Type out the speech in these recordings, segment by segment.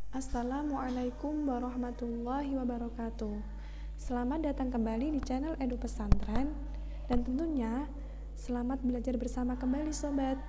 Assalamualaikum warahmatullahi wabarakatuh. Selamat datang kembali di channel Edu Pesantren. Dan tentunya selamat belajar bersama kembali sobat.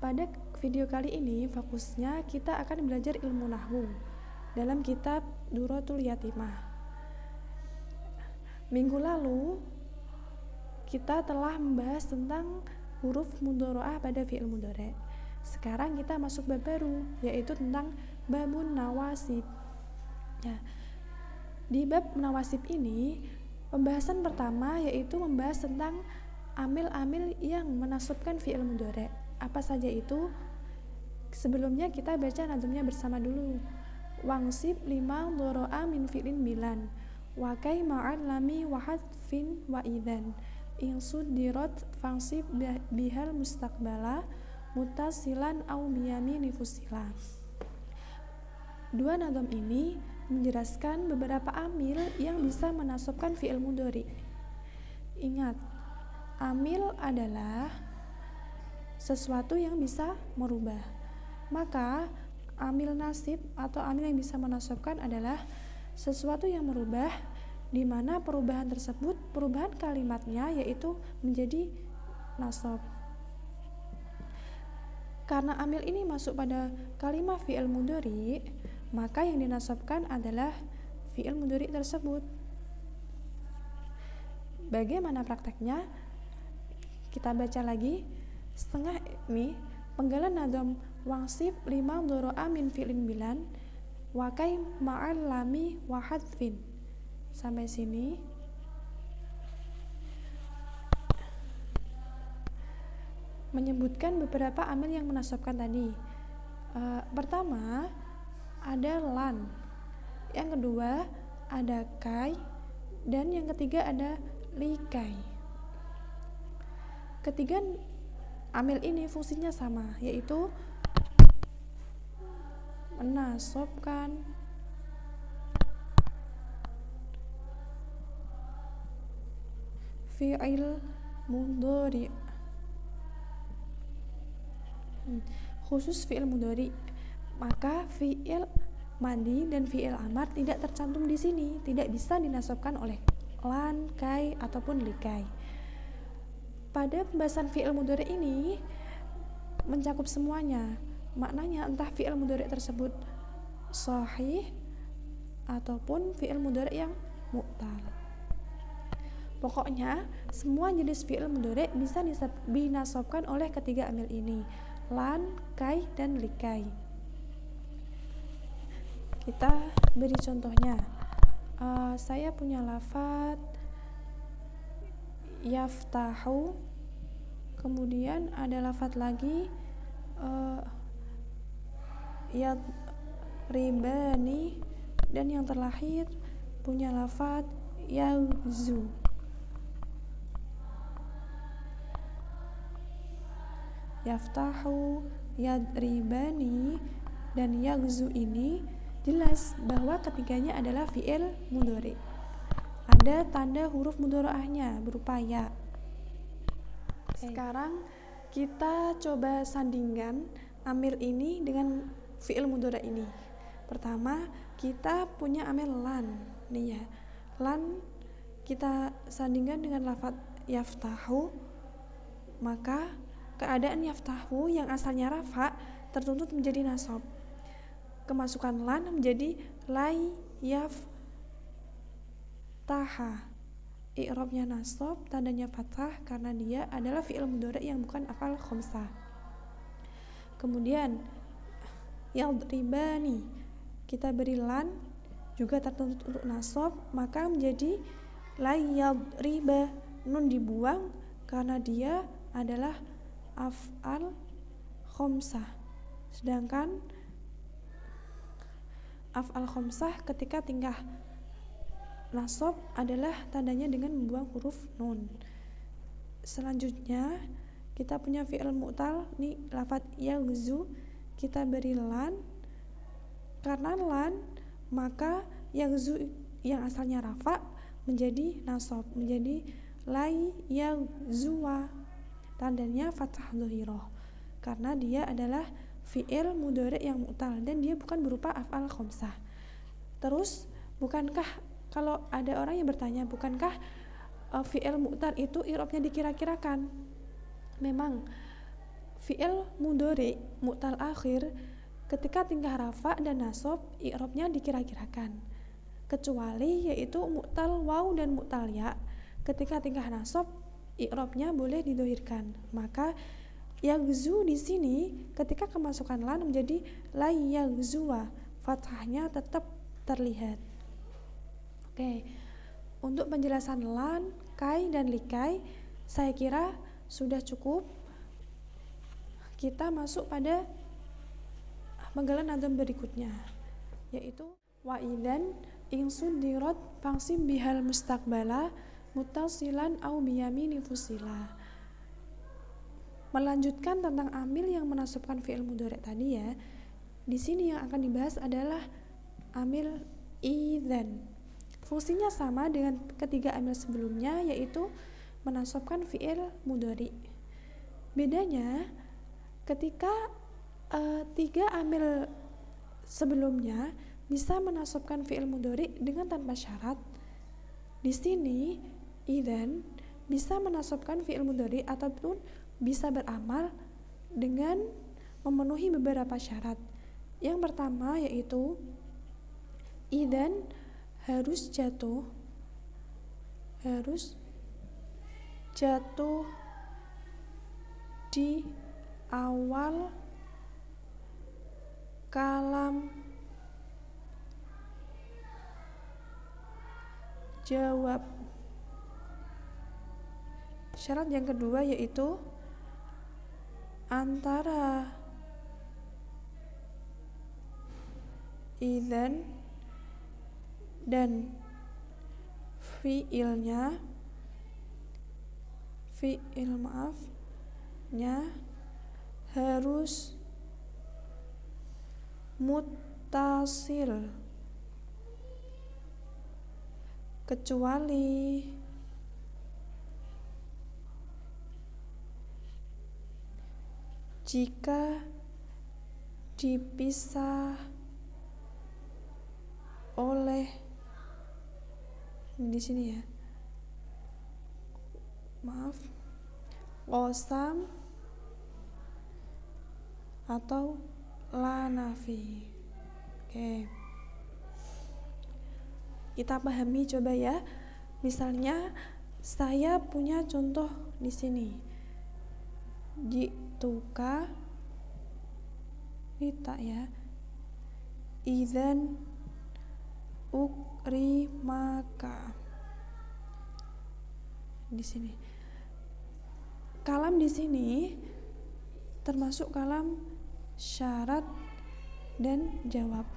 Pada video kali ini fokusnya kita akan belajar ilmu nahwu dalam kitab Duratul Yatimah. Minggu lalu kita telah membahas tentang huruf mudhora'ah pada fi'il mudhari'. Sekarang kita masuk bab baru, yaitu tentang babun nawasib. Ya, di bab nawasib ini pembahasan pertama yaitu membahas tentang amil-amil yang menasabkan fi'il mudhari'. Apa saja itu? Sebelumnya kita baca nazmnya bersama dulu. Wangsib lima dhoro'a min fi'lin bilan wa kai ma'al lami wa hadfin wa idzan insud dirat fangsib bihal mustaqbala mutasilan au biyamini fusila. Dua nazam ini menjelaskan beberapa amil yang bisa menasabkan fi'il mudhari'. Ingat, amil adalah sesuatu yang bisa merubah. Maka amil nasib atau amil yang bisa menasabkan adalah sesuatu yang merubah, di mana perubahan tersebut, perubahan kalimatnya yaitu menjadi nasab. Karena amil ini masuk pada kalimat fi'il mudhari', maka yang dinasabkan adalah fi'il mudhari' tersebut. Bagaimana prakteknya? Kita baca lagi. Setengah ini penggalan nazam wangsib lima dhoro'a min fi'lin bilan wakai ma'al lami wa hadfin. Sampai sini. Menyebutkan beberapa amil yang menasabkan tadi. Pertama ada lan, yang kedua ada kai, dan yang ketiga ada likai. Ketiga amil ini fungsinya sama, yaitu menasabkan fi'il mudhari'. Khusus fi'il mudhari', maka fi'il madi dan fi'il amar tidak tercantum di sini, tidak bisa dinasabkan oleh lan, kai ataupun likai. Pada pembahasan fi'il mudhari' ini mencakup semuanya. Maknanya entah fi'il mudhari' tersebut shahih ataupun fi'il mudhari' yang mu'tal. Pokoknya semua jenis fi'il mudhari' bisa dinasabkan oleh ketiga amil ini, lan, kai, dan likai. Kita beri contohnya. Saya punya lafadz yaftahu, kemudian ada lafadz lagi yadribani, dan yang terakhir punya lafadz yaghzu. Yaftahu, yadribani, dan yaghzu ini jelas bahwa ketiganya adalah fi'il mudhari'. Ada tanda huruf mudhora'ahnya berupa ya. Sekarang kita coba sandingkan amil ini dengan fi'il mudhari' ini. Pertama, kita punya amil lan. Nih ya. Lan kita sandingkan dengan lafadz yaftahu, maka keadaan yaftahu yang asalnya rafa tertuntut menjadi nasab. Kemasukan lan menjadi lai yaftaha. I'rabnya nasab, tandanya fathah karena dia adalah fi'il mudhari' yang bukan af'al khamsah. Kemudian yadribani kita beri lan juga tertuntut untuk nasab, maka menjadi lai yadriba, nun dibuang karena dia adalah af'al khamsah. Sedangkan af'al khamsah ketika tingkah nasab adalah tandanya dengan membuang huruf nun. Selanjutnya kita punya fi'il mu'tal, nih lafadz yaghzu, kita beri lan. Karena lan, maka yaghzu yang asalnya rafa menjadi nasab, menjadi lai yaghzuwa. Tandanya fathah dhahirah karena dia adalah fi'il mudhari' yang mu'tal dan dia bukan berupa af'al khamsah. Terus bukankah, kalau ada orang yang bertanya, bukankah fi'il mu'tal itu i'rabnya dikira-kirakan? Memang fi'il mudhari' mu'tal akhir ketika tingkah rafa dan nasab i'rabnya dikira-kirakan, kecuali yaitu mu'tal waw dan mu'tal ya. Ketika tingkah nasab i'rabnya boleh didhahirkan. Maka yaghzu di sini ketika kemasukan lan menjadi la yaghzuwa, fathahnya tetap terlihat. Oke. Untuk penjelasan lan, kai dan likai saya kira sudah cukup. Kita masuk pada penggalan nadzam berikutnya, yaitu wa idzan in sudirat fangsim bihal mustaqbala muttasilan au biyamini fusila. Melanjutkan tentang amil yang menasabkan fi'il mudhari' tadi ya. Di sini yang akan dibahas adalah amil idzan. Fungsinya sama dengan ketiga amil sebelumnya, yaitu menasabkan fi'il mudhari'. Bedanya ketika tiga amil sebelumnya bisa menasabkan fi'il mudhari' dengan tanpa syarat, di sini idzan bisa menasabkan fi'il mudhari' ataupun bisa beramal dengan memenuhi beberapa syarat. Yang pertama yaitu idzan harus jatuh di awal kalam jawab. Syarat yang kedua yaitu antara idzan dan fi'ilnya harus muttasil, kecuali jika dipisah oleh, di sini ya, qasam atau la nafi. Oke. Kita pahami coba ya. Misalnya saya punya contoh di sini. Jituka kita ya. Idzan ukrimaka. Di sini. Kalam di sini termasuk kalam syarat dan jawab.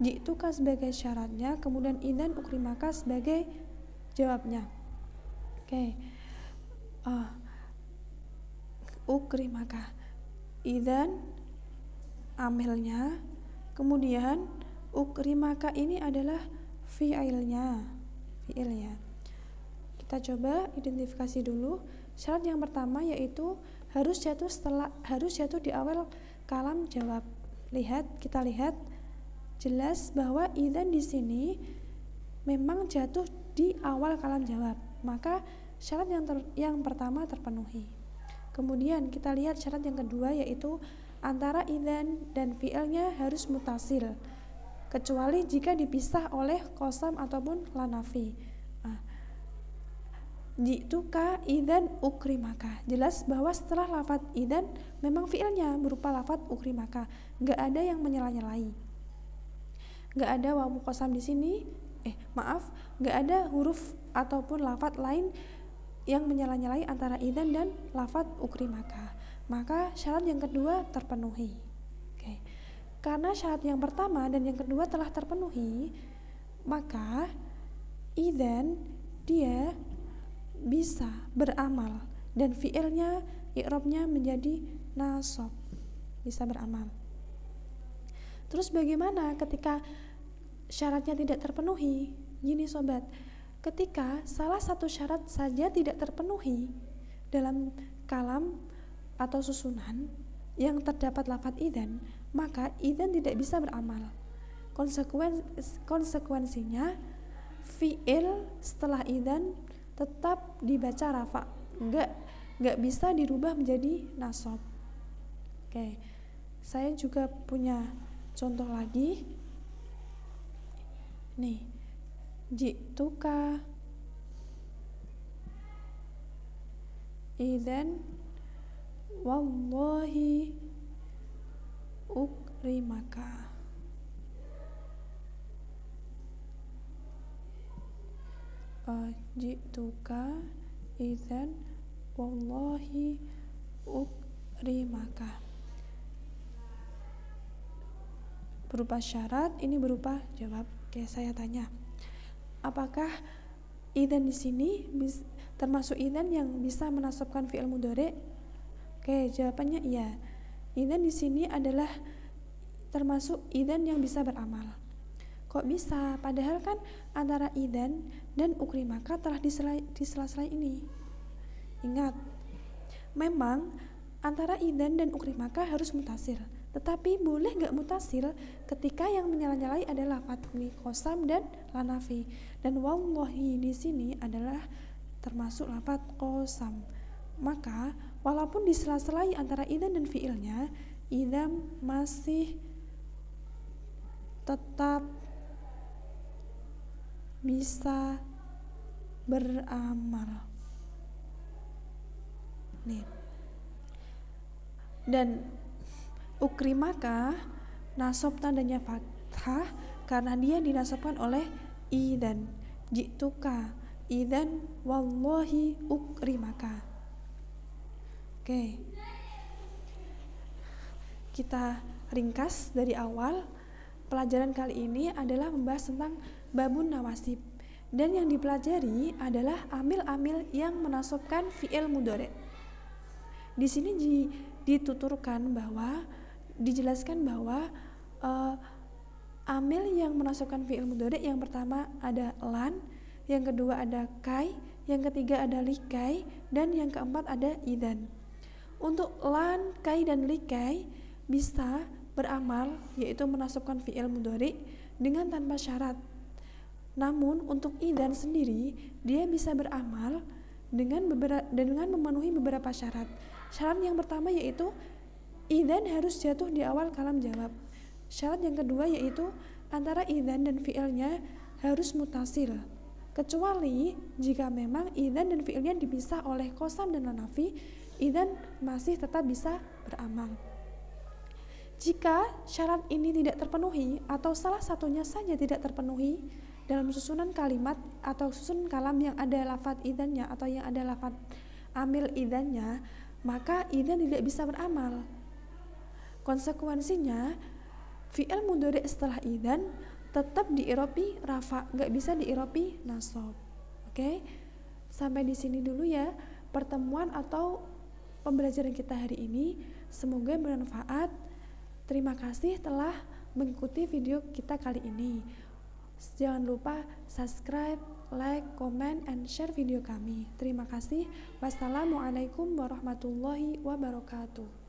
Jituka sebagai syaratnya, kemudian idzan ukrimaka sebagai jawabnya. Oke. Ukrimaka. Idzan amilnya, kemudian ukrimaka ini adalah fi'ilnya. Kita coba identifikasi dulu. Syarat yang pertama yaitu harus jatuh di awal kalam jawab. Kita lihat jelas bahwa idzan di sini memang jatuh di awal kalam jawab. Maka syarat yang pertama terpenuhi. Kemudian kita lihat syarat yang kedua yaitu antara idzan dan fi'ilnya harus muttasil, kecuali jika dipisah oleh qasam ataupun la nafi. Jituka idzan ukrimaka. Jelas bahwa setelah lafaz idzan memang fi'ilnya berupa lafaz ukrimaka. Enggak ada yang menyela-nyelai. Enggak ada waw muqassam di sini. Enggak ada huruf ataupun lafaz lain yang menyela-nyelai antara idzan dan lafaz ukrimaka. Maka syarat yang kedua terpenuhi. Oke. Karena syarat yang pertama dan yang kedua telah terpenuhi, maka idzan dia bisa beramal dan fi'ilnya i'rabnya menjadi nasab, bisa beramal. Terus bagaimana ketika syaratnya tidak terpenuhi? Gini sobat, ketika salah satu syarat saja tidak terpenuhi dalam kalam atau susunan, yang terdapat lafadz idzan, maka idzan tidak bisa beramal. Konsekuensinya fiil setelah idzan tetap dibaca rafa, nggak bisa dirubah menjadi nasab. Oke, saya juga punya contoh lagi nih, jituka idzan wallahi ukrimaka. Jituka idzan wallahi ukrimaka. Berupa syarat, ini berupa jawab. Oke, saya tanya, apakah idzan di sini termasuk idzan yang bisa menasabkan fi'il mudhari'? Oke, jawabannya iya. Idzan di sini adalah termasuk idzan yang bisa beramal. Kok bisa? Padahal kan antara idzan dan ukrimaka telah di sela-sela ini. Ingat, memang antara idzan dan ukrimaka harus mutasil, tetapi boleh nggak mutasil ketika yang menyala-nyalai adalah lafadz qasam dan lanafi. Dan wallahi di sini adalah termasuk lafadz qasam. Maka walaupun di sela-selai antara idzan dan fiilnya, idzan masih tetap bisa beramal. Nih. Dan ukrimaka nasab tandanya fathah karena dia dinasabkan oleh idzan. Jituka idzan wallahi ukrimaka. Oke. Kita ringkas dari awal. Pelajaran kali ini adalah membahas tentang babun nawasib, dan yang dipelajari adalah amil-amil yang menasabkan fi'il mudhari'. Di sini dituturkan bahwa dijelaskan bahwa amil yang menasabkan fi'il mudhari' yang pertama ada lan, yang kedua ada kai, yang ketiga ada likai, dan yang keempat ada idzan. Untuk lan, kai, dan likai bisa beramal, yaitu menasabkan fi'il mudhari' dengan tanpa syarat. Namun untuk idzan sendiri dia bisa beramal dengan memenuhi beberapa syarat. Syarat yang pertama yaitu idzan harus jatuh di awal kalam jawab. Syarat yang kedua yaitu antara idzan dan fi'ilnya harus mutasil, kecuali jika memang idzan dan fi'ilnya dipisah oleh qasam dan lanafi, idzan masih tetap bisa beramal. Jika syarat ini tidak terpenuhi atau salah satunya saja tidak terpenuhi dalam susunan kalimat atau susunan kalam yang ada lafadz idzannya atau yang ada lafadz amil idzannya, maka idzan tidak bisa beramal. Konsekuensinya fi'il mudhari' setelah idzan tetap diirobi rafa, nggak bisa diirobi nasab. Oke, sampai di sini dulu ya pertemuan atau pembelajaran kita hari ini. Semoga bermanfaat. Terima kasih telah mengikuti video kita kali ini. Jangan lupa subscribe, like, comment, and share video kami. Terima kasih. Wassalamualaikum warahmatullahi wabarakatuh.